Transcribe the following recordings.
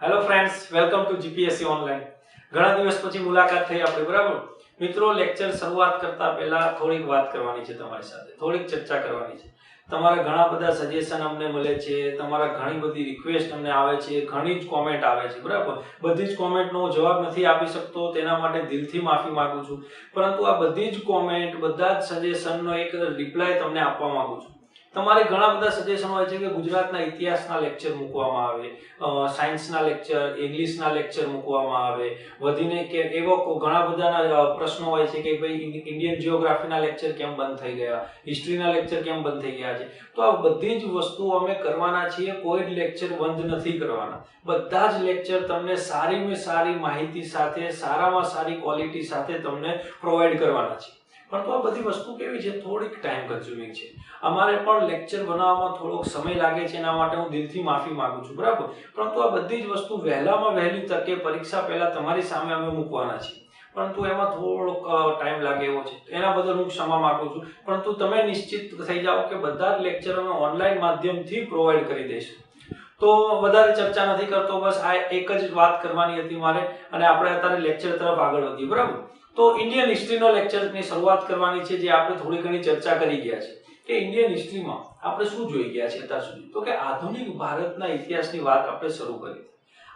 Hello friends, welcome to GPSC online. ઘણા દિવસ પછી મુલાકાત થઈ આપણે, બરાબર? મિત્રો, લેક્ચર શરૂઆત કરતા પહેલા થોડીક વાત કરવાની છે તમારી સાથે, થોડીક ચર્ચા કરવાની છે. તમારા ઘણા બધા સજેશન અમને મળે છે, તમારા ઘણી બધી રિક્વેસ્ટ અમને આવે છે, ઘણી જ કોમેન્ટ આવે છે, બરાબર? બધી જ કોમેન્ટનો જવાબ નથી આપી શકતો, તેના માટે દિલથી માફી માંગુ છું. પરંતુ આ બધી જ કોમેન્ટ, બધા જ સજેશનનો એક રિપ્લાય તમને આપવા માંગુ છું. તમારે ઘણા બધા સજેશન હોય છે કે ગુજરાતના ઇતિહાસના લેક્ચર મૂકવામાં આવે, સાયન્સના લેક્ચર, ઇંગ્લિશના લેક્ચર મૂકવામાં આવે, વધીને કે એવો ઘણા બધાના પ્રશ્નો હોય છે કે ભાઈ ઇન્ડિયન જિયોગ્રાફીના લેક્ચર કેમ બંધ થઈ ગયા, હિસ્ટ્રીના લેક્ચર કેમ બંધ થઈ ગયા છે. તો આ બધી જ વસ્તુઓ અમે કરવાના છીએ, કોઈ જ લેક્ચર બંધ નથી કરવાના. બધા જ લેક્ચર તમને સારીમાં સારી માહિતી સાથે, સારામાં સારી ક્વોલિટી સાથે તમને પ્રોવાઈડ કરવાના છે. પરંતુ આ બધી વસ્તુ કેવી છે, થોડીક ટાઈમ કન્ઝ્યુમિંગ છે. અમારે પણ લેક્ચર બનાવવામાં થોડોક સમય લાગે છે, એના માટે હું દિલથી માફી માંગુ છું, બરાબર? પરંતુ આ બધી જ વસ્તુ વહેલામાં વહેલી તકે પરીક્ષા પહેલા તમારી સામે અમે મૂકવાના છીએ. પરંતુ એમાં થોડોક ટાઈમ લાગે એવો છે, એના બદલ હું ક્ષમા માંગુ છું. પરંતુ તમે નિશ્ચિત થઈ જાઓ કે બધા જ લેક્ચર અમે ઓનલાઈન માધ્યમથી પ્રોવાઈડ કરી દઈશું. તો વધારે ચર્ચા નથી કરતો, બસ આ એક જ વાત કરવાની હતી મારે, અને આપણે અત્યારે લેક્ચર તરફ આગળ વધીએ, બરાબર? તો ઇન્ડિયન હિસ્ટ્રીનો લેક્ચરની શરૂઆત કરવાની છે, જે આપણે થોડી ઘણી ચર્ચા કરી ગયા છે કે ઇન્ડિયન હિસ્ટ્રીમાં આપણે શું જોઈ ગયા છે અત્યાર સુધી. તો કે આધુનિક ભારતના ઇતિહાસની વાત આપણે શરૂ કરી.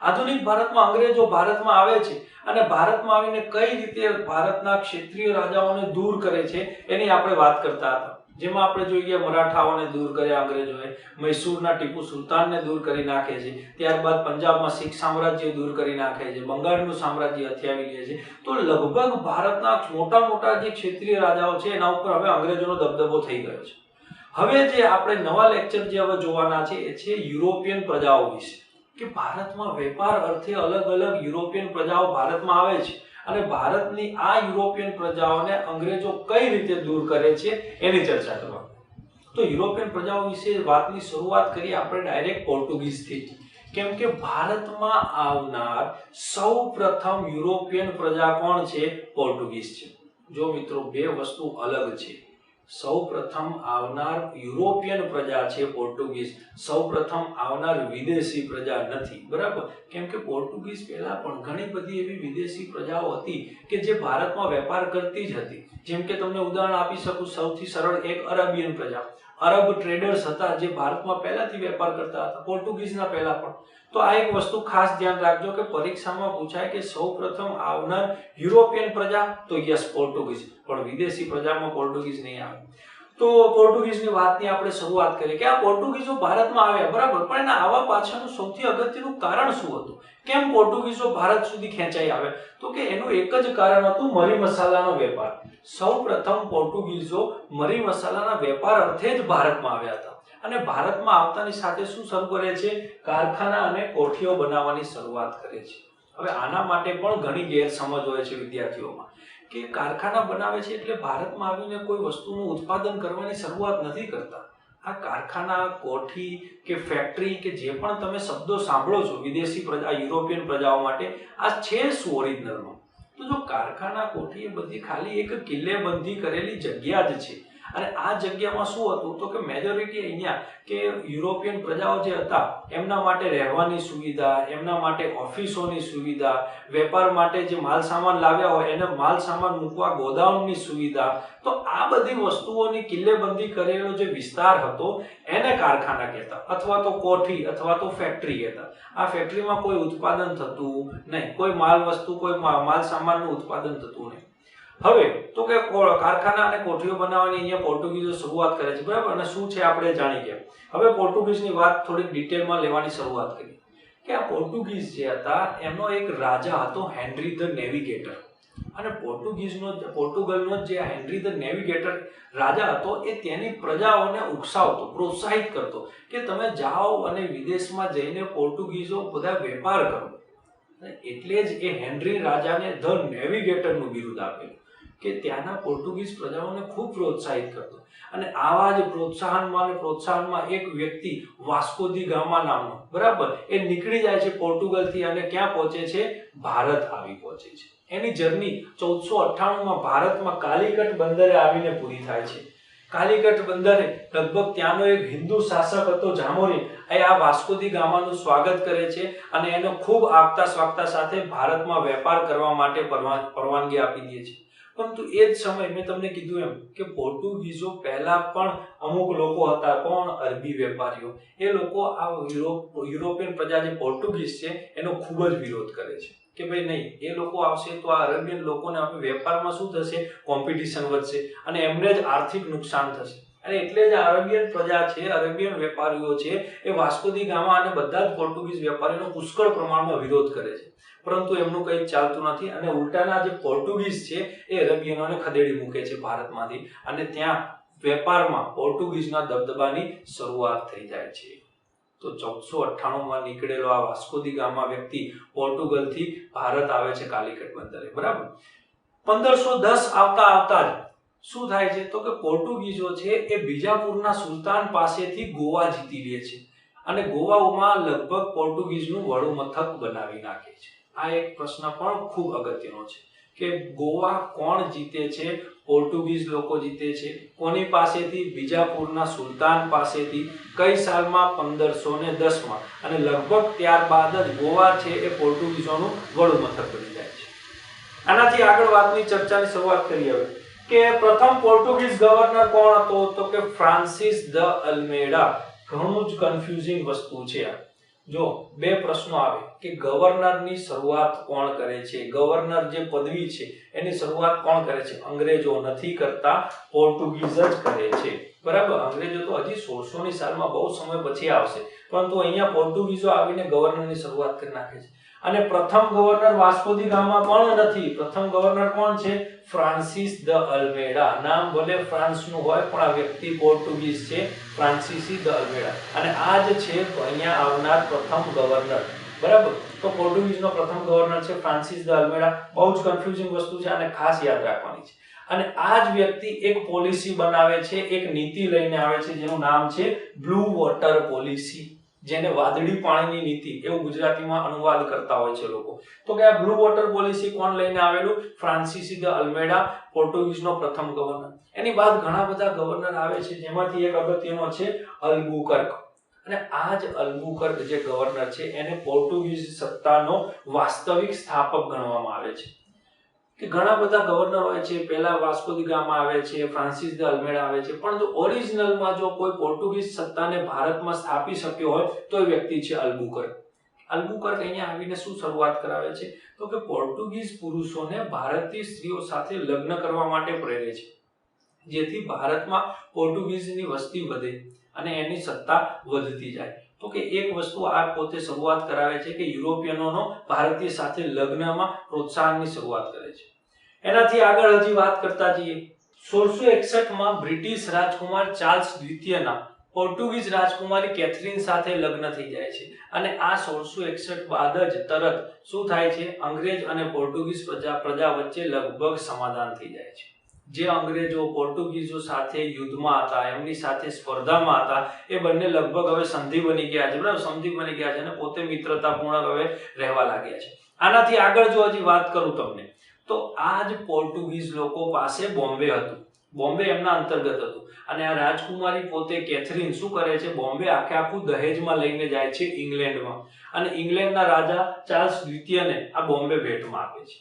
આધુનિક ભારતમાં અંગ્રેજો ભારતમાં આવે છે અને ભારતમાં આવીને કઈ રીતે ભારતના ક્ષત્રિય રાજાઓને દૂર કરે છે એની આપણે વાત કરતા હતા. જેમાં આપણે જોઈએ મરાઠાઓને દૂર કર્યા અંગ્રેજોએ, મૈસૂરના ટીપુ સુલતાનને દૂર કરી નાખે છે, ત્યારબાદ પંજાબમાં શીખ સામ્રાજ્ય દૂર કરી નાખે છે, બંગાળનું સામ્રાજ્ય હથિયાવી લે છે. તો લગભગ ભારતના મોટા મોટા જે ક્ષત્રિય રાજાઓ છે એના ઉપર હવે અંગ્રેજોનો દબદબો થઈ ગયો છે. હવે જે આપણે નવા લેક્ચર જે હવે જોવાના છે એ છે યુરોપિયન પ્રજાઓ વિશે, કે ભારતમાં વેપાર અર્થે અલગ અલગ યુરોપિયન પ્રજાઓ ભારતમાં આવે છે અને ભારતની આ યુરોપિયન પ્રજાઓને અંગ્રેજો કઈ રીતે દૂર કરે છે એની ચર્ચા કરવા. તો યુરોપિયન પ્રજાઓ વિશે વાતની શરૂઆત કરીએ આપણે ડાયરેક્ટ પોર્ટુગીઝથી, કેમ કે ભારતમાં આવનાર સૌ પ્રથમ યુરોપિયન પ્રજા કોણ છે? પોર્ટુગીઝ છે. જો મિત્રો, બે વસ્તુ અલગ છે. સૌ પ્રથમ આવનાર યુરોપિયન પ્રજા છે પોર્ટુગીઝ, સૌ પ્રથમ આવનાર વિદેશી પ્રજા નથી, બરાબર? કેમ કે પોર્ટુગીઝ પહેલા પણ ઘણી બધી એવી વિદેશી પ્રજાઓ હતી કે જે ભારતમાં વેપાર કરતી જ હતી. જેમ કે તમને ઉદાહરણ આપી શકું, સૌથી સરળ એક અરેબિયન પ્રજા, અરબ ટ્રેડર્સ હતા જે ભારતમાં પહેલાથી વેપાર કરતા હતા, પોર્ટુગીઝના પહેલા પણ. તો આ એક વસ્તુ ખાસ ધ્યાન રાખજો કે પરીક્ષામાં પૂછાય કે સૌ પ્રથમ આવનાર યુરોપિયન પ્રજા, તો યસ પોર્ટુગીઝ, પણ વિદેશી પ્રજામાં પોર્ટુગીઝ નહીં આવે. તો પોર્ટુગીઝની વાતની આપણે શરૂઆત કરીએ કે આ પોર્ટુગીઝો ભારતમાં આવ્યા, બરાબર? પણ એના આવવા પાછળનું સૌથી અગત્યનું કારણ શું હતું? કેમ પોર્ટુગીઝો ભારત સુધી ખેંચાઈ આવે? તો કે એનું એક જ કારણ હતું, મરી મસાલાનો વેપાર. સૌ પ્રથમ પોર્ટુગીઝો મરી મસાલાના વેપાર અર્થે જ ભારતમાં આવ્યા હતા. અને ભારતમાં આવતાની સાથે શું શરૂ કરે છે? કારખાના અને કોઠીઓ બનાવવાની શરૂઆત કરે છે. હવે આના માટે પણ ઘણી ગેરસમજ હોય છે વિદ્યાર્થીઓમાં કે કારખાના બનાવે છે એટલે ભારતમાં આવીને કોઈ વસ્તુનું ઉત્પાદન કરવાની શરૂઆત નથી કરતા. આ કારખાના, કોઠી કે ફેક્ટરી કે જે પણ તમે શબ્દો સાંભળો છો વિદેશી પ્રજા, યુરોપિયન પ્રજાઓ માટે, આ છે શું ઓરિજિનલમાં? તો જો કારખાના, કોઠી એ બધી ખાલી એક કિલ્લેબંધી કરેલી જગ્યા જ છે. અને આ જગ્યામાં શું હતું? તો કે મેજોરિટી અહીંયા કે યુરોપિયન પ્રજાઓ જે હતા એમના માટે રહેવાની સુવિધા, એમના માટે ઓફિસોની સુવિધા, વેપાર માટે જે માલ સામાન લાવ્યા હોય એને માલ સામાન મૂકવા ગોદામની સુવિધા, તો આ બધી વસ્તુઓની કિલ્લેબંધી કરેલો જે વિસ્તાર હતો એને કારખાના કહેતા, અથવા તો કોઠી અથવા તો ફેક્ટરી કહેતા. આ ફેક્ટરીમાં કોઈ ઉત્પાદન થતું નહીં, કોઈ માલ વસ્તુ, કોઈ માલ સામાનનું ઉત્પાદન થતું નહીં. હવે તો કે કારખાના અને કોઠીઓ બનાવવાની અહીંયા પોર્ટુગીઝો શરૂઆત કરે છે, બરાબર? અને શું છે આપણે જાણી ગયા. હવે પોર્ટુગીઝની વાત થોડીક ડિટેલમાં લેવાની શરૂઆત કરીએ કે આ પોર્ટુગીઝ જે હતા એમનો એક રાજા હતો હેનરી ધ નેવિગેટર. અને પોર્ટુગલનો જે હેનરી ધ નેવિગેટર રાજા હતો એ તેની પ્રજાઓને ઉકસાવતો, પ્રોત્સાહિત કરતો કે તમે જાઓ અને વિદેશમાં જઈને પોર્ટુગીઝો બધા વેપાર કરો. એટલે જ એ હેનરી રાજાને ધ નેવિગેટરનું બિરુદ આપેલું કે ત્યાંના પોર્ટુગીઝ પ્રજાઓને ખૂબ પ્રોત્સાહિત કરતો. અને આવા જ પ્રોત્સાહનમાં એક વ્યક્તિ વાસ્કો દી ગામા નામનો, બરાબર, એ નીકળી જાય છે પોર્ટુગલથી અને ક્યાં પહોંચે છે? ભારત આવી પહોંચે છે. એની જર્ની 1498માં ભારતમાં કાલિકટ બંદરે આવીને પૂરી થાય છે. કાલિકટ બંદરે લગભગ ત્યાંનો એક હિન્દુ શાસક હતો જામોરી, એ આ વાસ્કો દી ગામાનું સ્વાગત કરે છે અને એનો ખૂબ આગતા સ્વાગતા સાથે ભારતમાં વેપાર કરવા માટે પરવાનગી આપી દે છે. પરંતુ એ જ સમય મેં તમને કીધું એમ કે પોર્ટુગીઝો પહેલા પણ અમુક લોકો હતા, કોણ? અરબી વેપારીઓ. એ લોકો આ યુરોપિયન પ્રજા જે પોર્ટુગીઝ છે એનો ખૂબ જ વિરોધ કરે છે કે ભાઈ નહીં, એ લોકો આવશે તો આ અરેબિયન લોકોને આપણે વેપારમાં શું થશે? કોમ્પિટિશન વધશે અને એમને જ આર્થિક નુકસાન થશે. અને એટલે જ અરેબિયન પ્રજા છે, અરેબિયન વેપારીઓ છે, એ વાસ્કો દી ગામા અને બધા જ પોર્ટુગીઝ વેપારીઓનો પુષ્કળ પ્રમાણમાં વિરોધ કરે છે. પરંતુ એમનું કંઈ ચાલતું નથી અને ઉલટાના જે પોર્ટુગીઝ છે એ અરેબિયનોને ખદેડી મૂકે છે ભારતમાંથી અને ત્યાં વેપારમાં પોર્ટુગીઝના દબદબાની શરૂઆત થઈ જાય છે. તો 1498માં નીકળેલો આ વાસ્કો દી ગામા વ્યક્તિ પોર્ટુગલથી ભારત આવે છે કાલિકટ બંદરે, બરાબર. 1510 આવતા જ શું થાય છે તો કે પોર્ટુગીઝો છે એ બીજાપુરના સુલતાન પાસેથી ગોવા જીતી લે છે અને ગોવામાં લગભગ પોર્ટુગીઝનું વડું મથક બનાવી નાખે છે. આ એક પ્રશ્ન પણ ખૂબ અગત્યનો છે કે ગોવા કોણ જીતે છે? પોર્ટુગીઝ લોકો જીતે છે. કોની પાસેથી? બીજાપુરના સુલતાન પાસેથી. કઈ સાલમાં? 1510માં. અને લગભગ ત્યારબાદ જ ગોવા છે એ પોર્ટુગીઝોનું વડું મથક બની જાય છે. આનાથી આગળ વાતની ચર્ચાની શરૂઆત કરીએ હવે કે પ્રથમ પોર્ટુગીઝ ગવર્નર કોણ હતો? તો કે ફ્રાન્સિસ દ અલ્મેડા. ઘણું જ કન્ફ્યુઝિંગ વસ્તુ છે આ. જો બે પ્રશ્નો આવે કે ગવર્નરની શરૂઆત કોણ કરે છે? ગવર્નર જે પદવી છે એની શરૂઆત કોણ કરે છે? અંગ્રેજો નથી કરતા, પોર્ટુગીઝ જ કરે છે, બરાબર. અંગ્રેજો તો હજી 1600ની સાલમાં બહુ સમય પછી આવશે, પરંતુ અહીંયા પોર્ટુગીઝો આવીને ગવર્નરની શરૂઆત કરી નાખે છે. અને પ્રથમ ગવર્નર વાસ્કો દી ગામા પણ નથી. પ્રથમ ગવર્નર કોણ છે? ફ્રાન્સિસ દ અલ્મેડા. નામ ભલે ફ્રાન્સનું હોય પણ આ વ્યક્તિ પોર્ટુગીઝ છે, ફ્રાન્સિસી દ અલ્મેડા. અને આ જ છે અહીંયા આવનાર પ્રથમ ગવર્નર, બરાબર. તો પોર્ટુગીઝનો પ્રથમ ગવર્નર છે ફ્રાન્સિસ દ અલ્મેડા. બહુ જ કન્ફ્યુઝિંગ વસ્તુ છે અને ખાસ યાદ રાખવાની છે. અને આ જ વ્યક્તિ એક પોલિસી બનાવે છે, એક નીતિ લઈને આવે છે જેનું નામ છે બ્લુ વોટર પોલિસી, જેને વાદળી પાણીની નીતિ એવું ગુજરાતીમાં અનુવાદ કરતા હોય છે લોકો. તો કે આ બ્લુ વોટર પોલિસી કોણ લઈને આવેલું? ફ્રાન્સિસ દ અલ્મેડા, પોર્ટુગીઝનો પ્રથમ ગવર્નર. એની બાદ ઘણા બધા ગવર્નર આવે છે જેમાંથી એક અગત્યનો છે અલ્બુકર્ક. અને આ જ અલ્બુકર્ક જે ગવર્નર છે એને પોર્ટુગીઝ સત્તાનો વાસ્તવિક સ્થાપક ગણવામાં આવે છે. કે ઘણા બધા ગવર્નર હોય છે, પહેલા વાસ્કો દી ગામા આવે છે, ફ્રાન્સિસ દ અલ્મેડા આવે છે, પણ જો ઓરિજિનલમાં જો કોઈ પોર્ટુગીઝ સત્તાને ભારતમાં સ્થાપી શક્યો હોય તો એ વ્યક્તિ છે અલ્બુકર્ક. અલ્બુકર્ક અહીંયા આવીને શું શરૂઆત કરાવે છે તો કે પોર્ટુગીઝ પુરુષોને ભારતીય સ્ત્રીઓ સાથે લગ્ન કરવા માટે પ્રેરે છે, જેથી ભારતમાં પોર્ટુગીઝની વસ્તી વધે અને એની સત્તા વધતી જાય. તો કે એક વસ્તુ આ પોતે શરૂઆત કરાવે છે કે યુરોપિયનોનો ભારતીય સાથે લગ્નમાં પ્રોત્સાહનની શરૂઆત કરે છે. એનાથી આગળ હજી વાત કરતા જઈએ. 1661માં બ્રિટિશ રાજકુમાર ચાર્લ્સ દ્વિતીયના પોર્ટુગીઝ રાજકુમારી કેથરીન સાથે લગ્ન થઈ જાય છે અને આ 1661 બાદ જ તરત શું થાય છે? અંગ્રેજ અને પોર્ટુગીઝ પ્રજા વચ્ચે લગભગ સમાધાન થઈ જાય છે. જે અંગ્રેજો પોર્ટુગીઝો સાથે યુદ્ધમાં હતા, એમની સાથે સ્પર્ધામાં હતા, એ બંને લગભગ હવે સંધિ બની ગયા છે, બરાબર. સંધિ બની ગયા છે અને પોતે મિત્રતાપૂર્ણ હવે રહેવા લાગ્યા છે. આનાથી આગળ જો હજી વાત કરું તમને તો આ જ પોર્ટુગીઝ લોકો પાસે બોમ્બે હતું. બોમ્બે એમના અંતર્ગત હતું અને આ રાજકુમારી પોતે કેથરીન શું કરે છે? બોમ્બે આખું દહેજમાં લઈને જાય છે ઇંગ્લેન્ડમાં અને ઇંગ્લેન્ડના રાજા ચાર્લ્સ દ્વિતીયને આ બોમ્બે ભેટમાં આપે છે.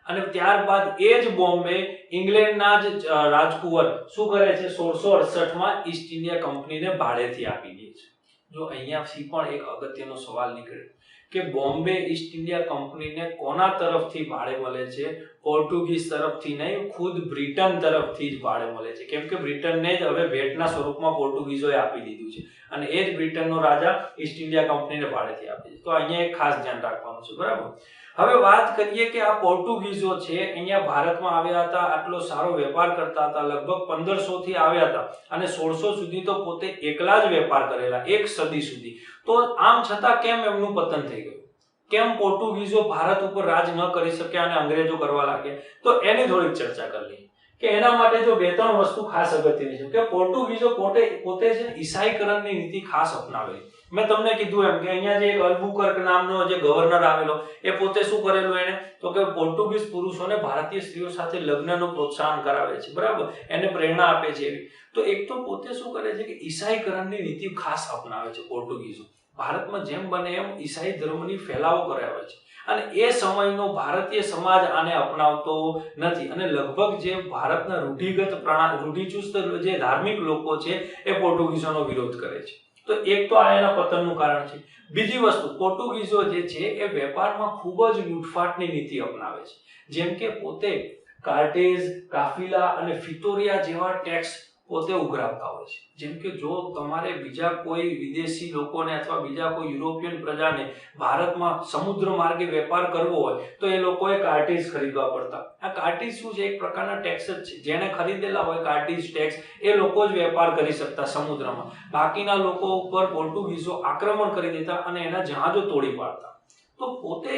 અને ત્યારબાદ એ જ બોમ્બે ઇંગ્લેન્ડના જ રાજકુંવર શું કરે છે? 1668માં ઈસ્ટ ઇન્ડિયા કંપનીને ભાડેથી આપી દે છે. જો અહીંયાથી પણ એક અગત્યનો સવાલ નીકળે કે બોમ્બે ઈસ્ટ ઇન્ડિયા કંપનીને કોના તરફથી ભાડે મળે છે? પોર્ટુગીઝ તરફથી નહીં, ખુદ બ્રિટન તરફથી જ ભાડે મળે છે. કેમ કે બ્રિટનને જ હવે ભેટના સ્વરૂપમાં પોર્ટુગીઝોએ આપી દીધું છે અને એ જ બ્રિટનનો રાજા ઈસ્ટ ઇન્ડિયા કંપનીને ભાડેથી આપે છે. તો અહીંયા એક ખાસ ધ્યાન રાખવાનું છે, બરાબર. હવે વાત કરીએ કે આ પોર્ટુગીઝો છે અહીંયા ભારતમાં આવ્યા હતા, આટલો સારો વેપાર કરતા હતા, લગભગ 1500 થી આવ્યા હતા અને 1600 સુધી તો પોતે એકલા જ વેપાર કરેલા, એક સદી સુધી. તો આમ છતાં કેમ એમનું પતન થઈ ગયું? કેમ પોર્ટુગીઝો ભારત ઉપર રાજ ન કરી શક્યા અને અંગ્રેજો કરવા લાગ્યા? તો એની થોડીક ચર્ચા કરી લઈએ કે એના માટે જો 2-3 વસ્તુ ખાસ અગત્યની છે કે પોર્ટુગીઝો પોતે છે ઈસાઈકરણની નીતિ ખાસ અપનાવેલી. મેં તમને કીધું એમ કે અહીંયા જે એક અલ્બુકર્ક નામનો જે ગવર્નર આવેલો એ પોતે શું કરેલું એને તો કે પોર્ટુગીઝ પુરુષોને ભારતીય સ્ત્રીઓ સાથે લગ્નનું પ્રોત્સાહન કરાવે છે, બરાબર, એને પ્રેરણા આપે છે એવી. તો એક તો પોતે શું કરે છે કે ઈસાઈકરણની નીતિ ખાસ અપનાવે છે પોર્ટુગીઝો. ભારતમાં જેમ બને એમ ઈસાઈ ધર્મની ફેલાવો કરાવે છે અને એ સમયનો ભારતીય સમાજ આને અપનાવતો નથી અને લગભગ જે ભારતના રૂઢિચુસ્ત જે ધાર્મિક લોકો છે એ પોર્ટુગીઝોનો વિરોધ કરે છે. તો એક તો આ એના પતનનું કારણ છે. બીજી વસ્તુ, પોર્ટુગીઝો જે છે એ વેપારમાં ખૂબ જ લૂંટફાટની નીતિ અપનાવે છે. જેમ કે પોતે કાર્ટેઝ, કાફિલા અને ફિતોરિયા જેવા ટેક્સ પોતે ઉઘરાવતા હોય છે. જેમ કે જો તમારે બીજા કોઈ વિદેશી લોકોને અથવા બીજા કોઈ યુરોપિયન પ્રજાને ભારતમાં સમુદ્ર માર્ગે વેપાર કરવો હોય તો એ લોકોએ કાર્ટેજ ખરીદવા પડતા. આ કાર્ટેજ શું છે? એક પ્રકારના ટેક્સ જ છે. જેને ખરીદેલા હોય કાર્ટેજ ટેક્સ એ લોકો જ વેપાર કરી શકતા સમુદ્રમાં. બાકીના લોકો ઉપર પોર્ટુગીઝો આક્રમણ કરી દેતા અને એના જહાજો તોડી પાડતા. તો પોતે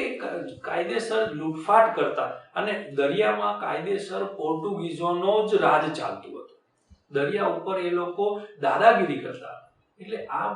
કાયદેસર લૂંટફાટ કરતા અને દરિયામાં કાયદેસર પોર્ટુગીઝોનો જ રાજ ચાલતું હતું. દરિયા ઉપર એ લોકો દાદાગીરી કરતા. એટલે આ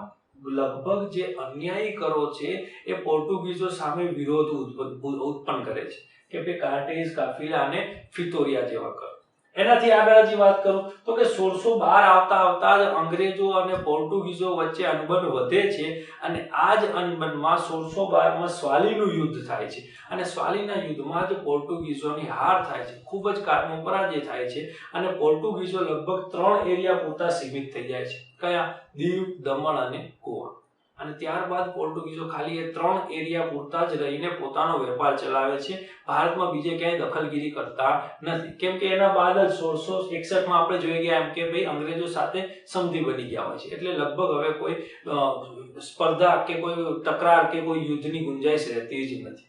લગભગ જે અન્યાયી કરો છે એ પોર્ટુગીઝો સામે વિરોધ ઉત્પન્ન કરે છે કે ભાઈ કાર્ટેઝ, કાફિલા અને ફિતોરિયા જેવા કરો. એનાથી આગળ હજી વાત કરું તો કે 1612 આવતા જ અંગ્રેજો અને પોર્ટુગીઝો વચ્ચે અનબન વધે છે અને આ જ અનબનમાં 1612માં સ્વાલીનું યુદ્ધ થાય છે અને સ્વાલીના યુદ્ધમાં જ પોર્ટુગીઝોની હાર થાય છે, ખૂબ જ પરાજય થાય છે અને પોર્ટુગીઝો લગભગ 3 એરિયા પૂરતા સીમિત થઈ જાય છે. કયા? દીવ, દમણ અને ગોવા. અને ત્યારબાદ પોર્ટુગીઝો ખાલી એ 3 એરિયા પૂરતા જ રહીને પોતાનો વેપાર ચલાવે છે. ભારતમાં બીજે ક્યાંય દખલગીરી કરતા નથી. કેમ કે એના બાદ જ 1661માં આપણે જોઈ ગયા એમ કે ભાઈ અંગ્રેજો સાથે સંધિ બની ગયા હોય છે. એટલે લગભગ હવે કોઈ સ્પર્ધા કે કોઈ તકરાર કે કોઈ યુદ્ધની ગુંજાઈશ રહેતી જ નથી.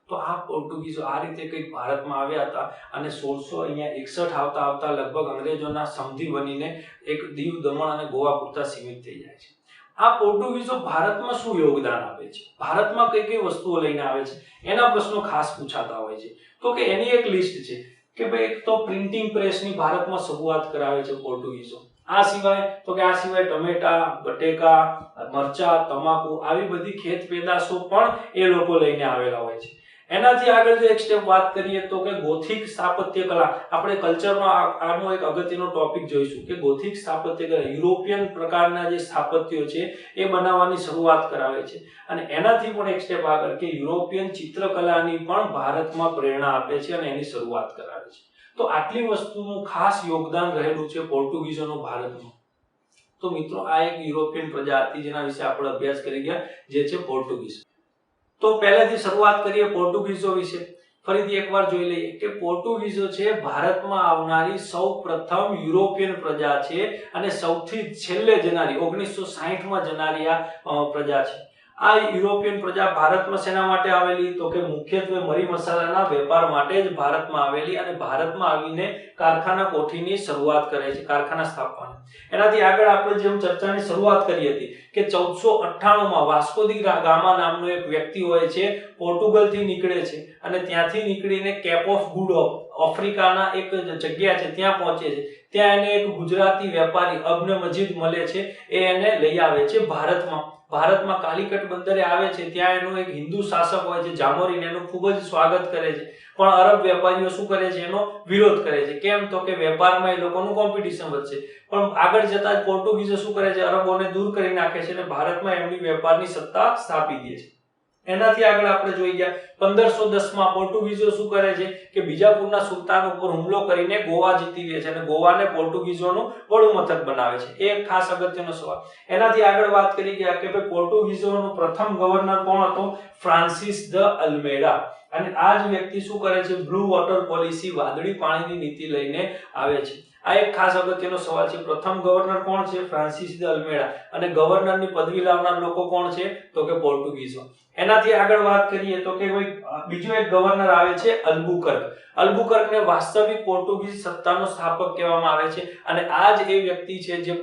તો આ પોર્ટુગીઝો આ રીતે કંઈક ભારતમાં આવ્યા હતા અને 1661 આવતા લગભગ અંગ્રેજોના સમધિ બનીને એક દીવ, દમણ અને ગોવા પૂરતા સીમિત થઈ જાય છે. આ પોર્ટુગીઝો ભારતમાં શું યોગદાન આપે છે, ભારતમાં કઈ કઈ વસ્તુઓ લઈને આવે છે, એના પ્રશ્નો ખાસ પૂછાતા હોય છે. તો કે એની એક લિસ્ટ છે કે ભાઈ એક તો પ્રિન્ટિંગ પ્રેસની ભારતમાં શરૂઆત કરાવે છે પોર્ટુગીઝો. આ સિવાય ટમેટા, બટેકા, મરચા, તમાકુ આવી બધી ખેત પેદાશો પણ એ લોકો લઈને આવેલા હોય છે. એનાથી આગળ જો એક સ્ટેપ વાત કરીએ તો કે ગોથિક સ્થાપત્ય કલા. આપણે કલ્ચરનો આનો એક અગત્યનો ટોપિક જોઈશું કે ગોથિક સ્થાપત્ય કલા યુરોપિયન પ્રકારના જે સ્થાપત્યો છે એ બનાવવાની શરૂઆત કરાવે છે અને એનાથી પણ એક સ્ટેપ આગળ કે યુરોપિયન ચિત્રકલાની પણ ભારતમાં પ્રેરણા આપે છે અને એની શરૂઆત કરાવે છે. તો આટલી વસ્તુનું ખાસ યોગદાન રહેલું છે પોર્ટુગીઝોનું ભારતમાં. તો મિત્રો આ એક યુરોપિયન પ્રજા હતી જેના વિશે આપણે અભ્યાસ કરી ગયા, જે છે પોર્ટુગીઝ. તો પહેલેથી શરૂઆત કરીએ પોર્ટુગીઝો વિશે. ફરીથી એકવાર જોઈ લઈએ કે પોર્ટુગીઝો છે ભારતમાં આવનારી સૌપ્રથમ યુરોપિયન પ્રજા છે અને સૌથી છેલ્લે જનારી 1960માં જનારી આ પ્રજા છે. આ યુરોપિયન પ્રજા ભારતમાં શેના માટે આવેલી? તો કે મુખ્યત્વે મરી મસાલાના વેપાર માટે જ ભારતમાં આવેલી અને ભારતમાં આવીને કારખાના કોઠીની શરૂઆત કરે છે, કારખાના સ્થાપવાની. એનાથી આગળ આપણે જેમ ચર્ચાની શરૂઆત કરી હતી કે 1498માં વાસ્કો દી ગામા નામનો એક વ્યક્તિ હોય છે, પોર્ટુગલથી નીકળે છે અને ત્યાંથી નીકળીને કેપ ઓફ ગુડ આફ્રિકાના એક જગ્યા છે ત્યાં પહોંચે છે. ત્યાં એને એક ગુજરાતી વેપારી અબ્ને મજીદ મળે છે, એ એને લઈ આવે છે ભારતમાં કાલિકટ બંદરે આવે છે. ત્યાં એનો એક હિન્દુ શાસક હોય છે જામોરીન, એનું ખૂબ જ સ્વાગત કરે છે. પણ અરબ વેપારીઓ શું કરે છે? એનો વિરોધ કરે છે. કેમ? તો કે વેપારમાં એ લોકોનું કોમ્પિટિશન વધશે. પણ આગળ જતા પોર્ટુગીઝો શું કરે છે? અરબોને દૂર કરી નાખે છે અને ભારતમાં એમની વેપારની સત્તા સ્થાપી દે છે. એનાથી આગળ આપણે જોઈ ગયા 1510માં પોર્ટુગીઝો શું કરે છે કે બીજાપુરના સુલતાન ઉપર હુમલો કરીને ગોવા જીતી લે છે અને ગોવાને પોર્ટુગીઝોનું વડું મથક બનાવે છે. એ એક ખાસ અગત્યનો સવાલ. એનાથી આગળ વાત કરી ગયા કે ભાઈ પોર્ટુગીઝોનો પ્રથમ ગવર્નર કોણ હતો? ફ્રાન્સિસ દ અલ્મેડા. અને આ જ વ્યક્તિ શું કરે છે? બ્લુ વોટર પોલિસી, વાદળી પાણીની નીતિ લઈને આવે છે. આ એક ખાસ અગત્યનો સવાલ છે. પ્રથમ ગવર્નર કોણ છે? ફ્રાન્સિસ દ અલ્મેડા. અને ગવર્નરની પદવી લાવનાર લોકો કોણ છે? તો કે પોર્ટુગીઝો. એનાથી આગળ વાત કરીએ તો કે બીજો એક ગવર્નર આવે છે અલ્બુકર્ક. અલ્બુકર્કને વાસ્તવિક પોર્ટુગીઝ સત્તાનો સ્થાપક કહેવામાં આવે છે અને આ જ એ વ્યક્તિ છે જે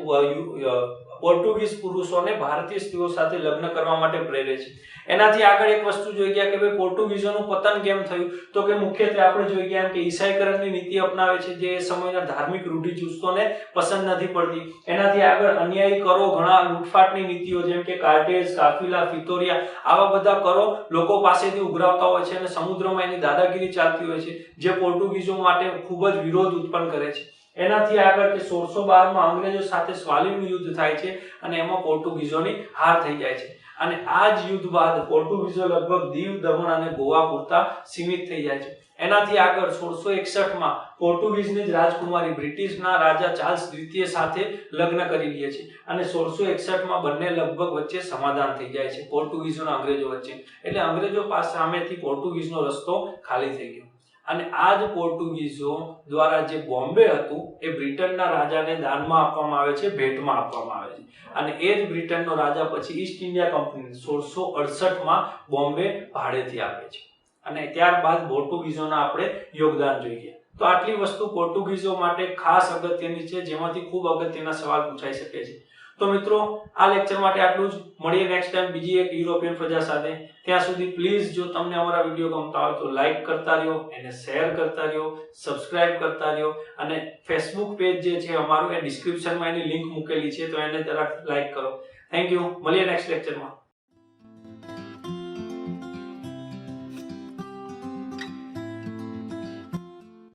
પોર્ટુગીઝ પુરુષોને ભારતીય સ્ત્રીઓ સાથે લગ્ન કરવા માટે પ્રેરે છે. એનાથી આગળ એક વસ્તુ જોઈ ગયા કે ભાઈ પોર્ટુગીઝોનું પતન કેમ થયું, તો કે મુખ્યત્વે આપણે જોઈ ગયા કે ઈસાઈકરણની નીતિ અપનાવે છે જે એ સમયના ધાર્મિક રૂઢિચુસ્તોને પસંદ નથી પડતી. એનાથી આગળ અન્યાયી કરો, ઘણા લૂંટફાટની નીતિઓ જેમ કે કાર્ટેજ, કાફિલા, ફિતોરિયા, આવા બધા કરો લોકો પાસેથી ઉઘરાવતા હોય છે અને સમુદ્રમાં એની દાદાગીરી ચાલતી હોય છે જે પોર્ટુગીઝો માટે ખૂબ જ વિરોધ ઉત્પન્ન કરે છે. એનાથી આગળ કે 1612 માં અંગ્રેજો સાથે સ્વાલિનનું યુદ્ધ થાય છે અને એમાં પોર્ટુગીઝોની હાર થઈ જાય છે અને આ જ યુદ્ધ બાદ પોર્ટુગીઝો લગભગ દીવ, દમણ અને ગોવા પૂરતા સીમિત થઈ જાય છે. એનાથી આગળ 1661 માં પોર્ટુગીઝની જ રાજકુમારી બ્રિટિશના રાજા ચાર્લ્સ દ્વિતીય સાથે લગ્ન કરી લે છે અને 1661 માં બંને લગભગ વચ્ચે સમાધાન થઈ જાય છે પોર્ટુગીઝો અને અંગ્રેજો વચ્ચે. એટલે અંગ્રેજો પાસે સામેથી પોર્ટુગીઝનો રસ્તો ખાલી થઈ ગયો અને આ જ પોર્ટુગીઝો દ્વારા જે બોમ્બે હતું એ બ્રિટનના રાજાને દાનમાં આપવામાં આવે છે, ભેટમાં આપવામાં આવે છે અને એ જ બ્રિટનનો રાજા પછી ઈસ્ટ ઇન્ડિયા કંપની 1668 માં બોમ્બે ભાડેથી આપે છે અને ત્યારબાદ પોર્ટુગીઝોના આપણે યોગદાન જોઈએ. તો આટલી વસ્તુ પોર્ટુગીઝો માટે ખાસ અગત્યની છે જેમાંથી ખૂબ અગત્યના સવાલ પૂછાઈ શકે છે. તો મિત્રો આ લેક્ચર માટે આટલું જ. મળીએ નેક્સ્ટ ટાઈમ બીજી એક યુરોપિયન પ્રજા સાથે. ત્યાં સુધી પ્લીઝ જો તમને અમારા વિડીયો ગમતા હોય તો લાઈક કરતા રહ્યો, એને શેર કરતા રહ્યો, સબસ્ક્રાઇબ કરતા રહ્યો અને ફેસબુક પેજ જે છે અમારું એ ડિસ્ક્રિપ્શનમાં એની લિંક મૂકેલી છે તો એને જરાક લાઈક કરો. Thank you. મળીએ નેક્સ્ટ લેક્ચરમાં.